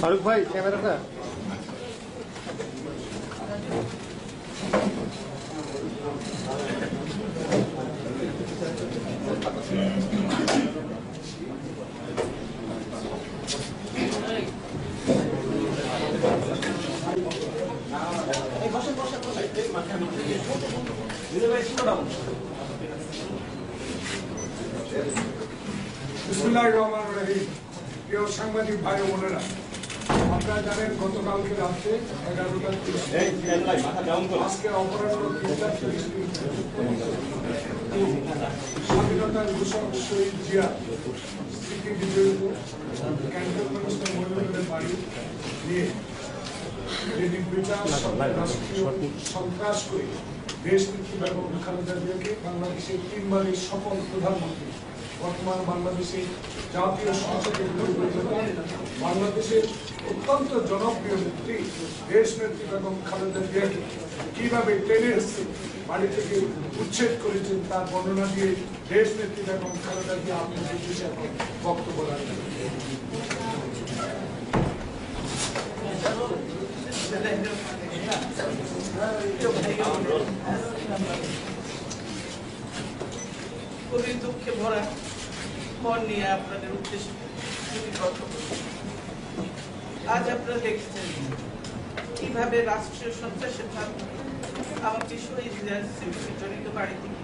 ফারুক ভাই ক্যামেরাটা প্রিয় সাংবাদিক ভাই বোনেরা, আপনারা জানেন গতকালকে রাত্রে 11টার আজকে অপরাহ্ন 3টার স্বাধীনতার ঘোষক শহীদ জিয়া স্মৃতি বিজড়িত ক্যান্টনমেন্ট মহিলাদের বাড়ি নিয়ে রাষ্ট্রীয় সন্ত্রাস করে দেশ নেত্রী বেগম খালেদা জিয়াকে বাংলাদেশের 3 বারের সফল প্রধানমন্ত্রী, বর্তমান বাংলাদেশের জাতীয় সংসদের বাংলাদেশের অত্যন্ত জনপ্রিয় নেত্রী দেশ নেত্রী বেগম খালেদা জিয়াকে কিভাবে টেনে এসছে বাড়ি থেকে উচ্ছেদ করেছেন তার বর্ণনা দিয়ে দেশ নেত্রী বেগম খালেদা জিয়া আপনাদের দেশে এখন বক্তব্য রাখবেন। খুবই দুঃখে ভরা মন নিয়ে আপনাদের উদ্দেশ্যে আজ আপনারা দেখছেন কিভাবে রাষ্ট্রীয় সন্ত্রাসের মাধ্যমে আমাকে শহীদ জড়িত বাড়ি থেকে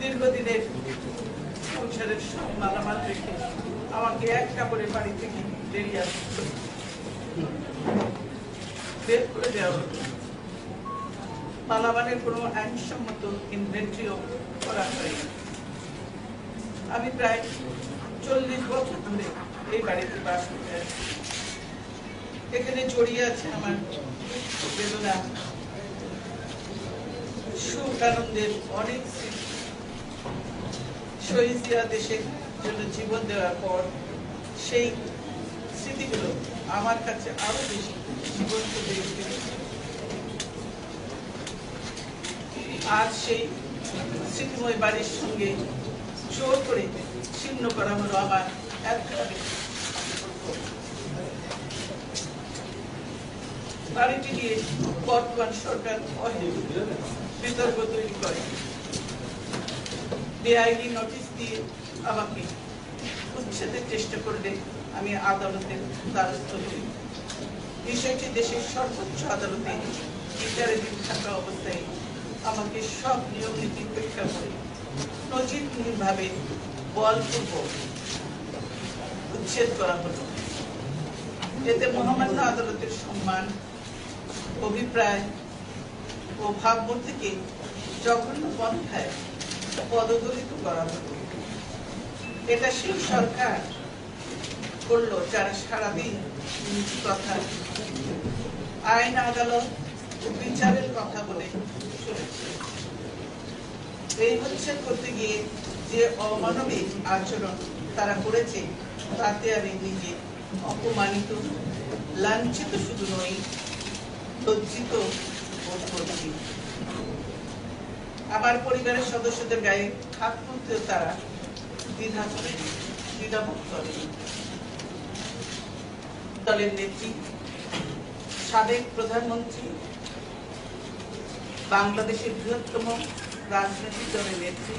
দীর্ঘদিনের সংসারের সব মালামাল রেখে আমাকে এক কাপড়ে বাড়ি থেকে বেরিয়ে আসতে বের করে দেওয়া হতো। মালামালের কোনো আইনসম্মত ইনভেন্টরিও করা হয়নি। আমি প্রায় 40 বছর ধরে এই বাড়িতে বাস করতে আছি। এখানে জড়িয়ে আছে আমার বেদনা, সুখ, আনন্দের অনেক স্মৃতি। শহীদ জিয়া দেশের জন্য জীবন দেওয়ার পর সেই স্মৃতিগুলো আমার কাছে আরো বেশি জীবন্ত হয়ে উঠেছে। আজ সেই স্মৃতিময় বাড়ির সঙ্গে জোর করে ছিন্ন করা হলো আমার বাড়িটি নিয়ে বর্তমান সরকার বিতর্ক তৈরি করে, বেআইনি নোটিশ দিয়ে আমাকে উচ্ছেদের চেষ্টা করলে আমি আদালতের দ্বারস্থ হই। বিষয়টি দেশের সর্বোচ্চ আদালতে বিচারাধীন থাকা অবস্থায় আমাকে সব নিয়ম নীতি উপেক্ষা করে নজিরবিহীনভাবে বলপূর্বক উচ্ছেদ করা হলো। এতে মহামান্য আদালতের সম্মান, অভিপ্রায় ও ভাবমূর্তিকে জঘন্য পন্থায় পদদলিত করা হলো। এটা সেই সরকার করলো যারা সারাদিন কথা আইন, আদালত ও বিচারের কথা বলে চলেছে। এই হচ্ছে করতে গিয়ে যে অমানবিক আচরণ তারা করেছে, তাতে আমি নিজে অপমানিত, লাঞ্ছিত শুধু নই, লজ্জিত বোধ করছি। আমার পরিবারের সদস্যদের গায়ে হাত তুলতেও তারা দ্বিধাবোধ করে। দলের নেত্রী, সাবেক প্রধানমন্ত্রী, বাংলাদেশের বৃহত্তম রাজনৈতিক দলের নেত্রী,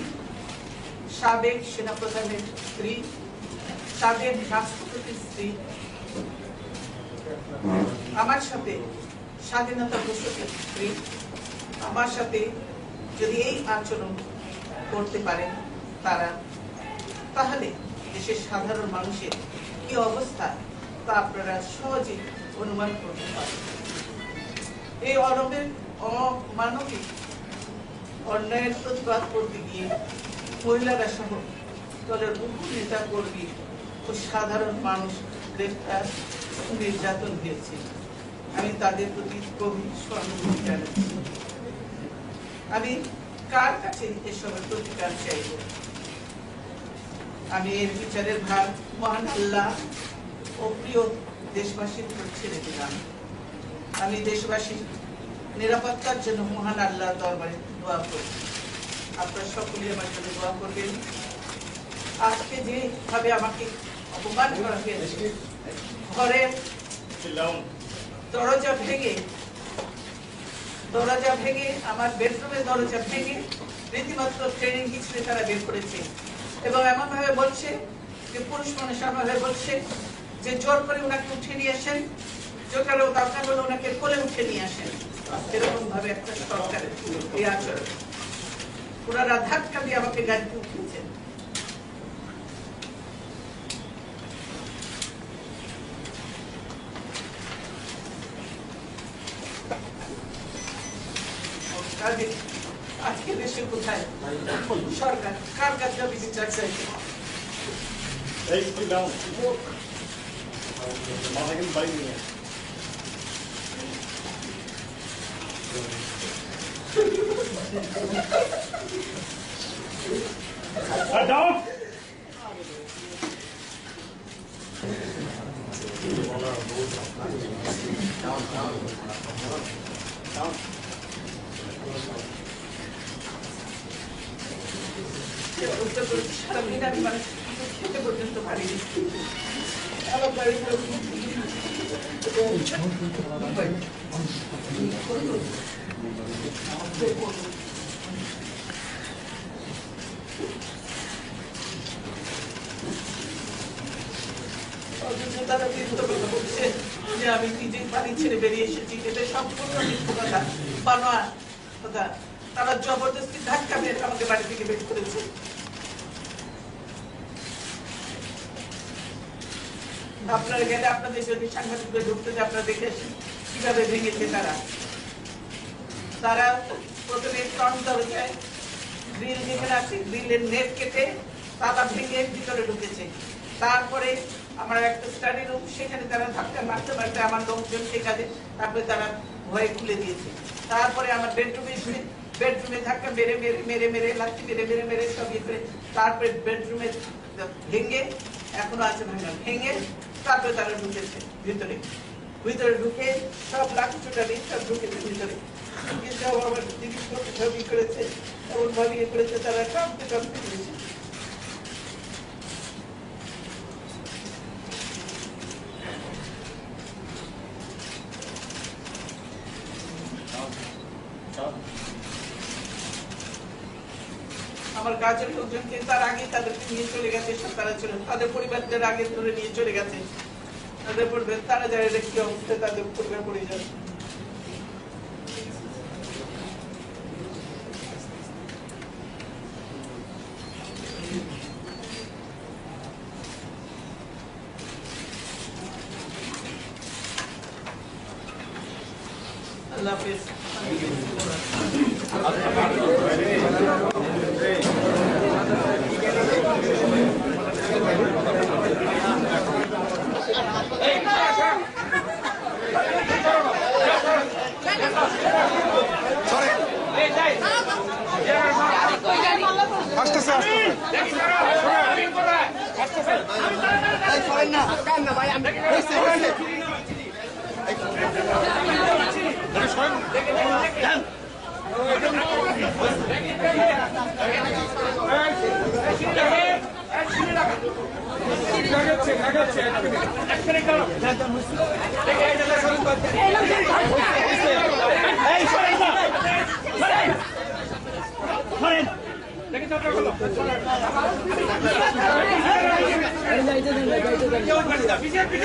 সাবেক সেনাপ্রধানের স্ত্রী, সাবেক রাষ্ট্রপতির স্ত্রী আমার সাথে, স্বাধীনতা ঘোষকের স্ত্রী আমার সাথে যদি এই আচরণ করতে পারেন তারা, তাহলে দেশের সাধারণ মানুষের কি অবস্থা তা আপনারা সহজে অনুমান করতে পারেন। এই অমানবিক অন্যায়ের প্রতিবাদ করতে গিয়ে মহিলারা সহ দলের বহু নেতা কর্মী ও সাধারণ মানুষ গ্রেফতার, নির্যাতন হয়েছে। আমি তাদের প্রতি গভীর সহানুভূতি জানাচ্ছি। আমি কার কাছে এসবের প্রতিকার চাইব? আমি এর বিচারের ভার মহান আল্লাহ ও প্রিয় দেশবাসীর উপর ছেড়ে দিলাম। আমি দেশবাসীর নিরাপত্তার জন্য মহান আল্লাহর দরবারে দোয়া করি। আপনারা সকলেই আমার জন্য দোয়া করবেন। আজকে যেভাবে আমাকে অপমান করা হয়েছে, ঘরের দরজা ভেঙে আমার বেডরুমের দরজা ভেঙে রীতিমাত্র ট্রেনিং হিসেবে তারা বের করেছে এবং এমন ভাবে বলছে যে পুরুষ মানুষ এমন ভাবে বলছে যে জোর করে ওনাকে উঠে নিয়ে আসেন, জোটালো দরকার হলে ওনাকে কোলে উঠে নিয়ে আসেন। এরকম ভাবে একটা সরকারের এই আচরণ, ওনারা ধাক্কা দিয়ে আমাকে গাড়িতে উঠিয়েছেন। আজকে দেশে কোথায় সরকার কার কাছে আমি বিচার চাইছি? সারাদিন আমি মানুষ খেতে পর্যন্ত পারিনি। আমার বাড়ির লোক তারা মিথ্যা কথা বলছে যে আমি নিজেই বাড়ি ছেড়ে বেরিয়ে এসেছি। এটা সম্পূর্ণ মিথ্যা কথা, বানোয়াট কথা। তারা জবরদস্তি ধাক্কা মেরে আমাকে বাড়ি থেকে বের করেছে। আপনারা গেলে আপনাদের যদি সাংবাদিকদের ঢুকতে আপনারা দেখে আসেন কিভাবে ভেঙেছে তারা। তারা প্রথমে ফ্রন্ট দরজায় গ্রিল যেখানে আছে গ্রিলের নেট কেটে তালা ভেঙে ভিতরে ঢুকেছে। তারপরে আমার একটা স্টাডি রুম, সেখানে তারা ধাক্কা মারতে মারতে আমার লোকজনকে কাজে, তারপরে তারা ভয়ে খুলে দিয়েছে। তারপরে আমার বেডরুমে ধাক্কা মেরে মেরে মেরে মেরে লাঠি মেরে মেরে মেরে সব ইয়ে করে তারপরে বেডরুমে ভেঙে, এখনো আছে ভাঙা, ভেঙে তারপরে তারা ঢুকেছে ভিতরে ঢুকে সব লাঠি চুটালি সব ঢুকেছে ভিতরে। সব আমার জিনিসপত্র সব ই করেছে, এমন ভাবে ইয়ে করেছে তারা কাঁপতে কাঁপতে দিয়েছে। আমার কাজের লোকজনকে তার আগে তাদেরকে নিয়ে চলে গেছে, সব তারা ছিল তাদের পরিবারদের আগে ধরে নিয়ে চলে গেছে। তাদের পরিবার তারা যারা কি অবস্থায় তাদের পরিবার পরিজন। আল্লাহ হাফেজ। বিজেপি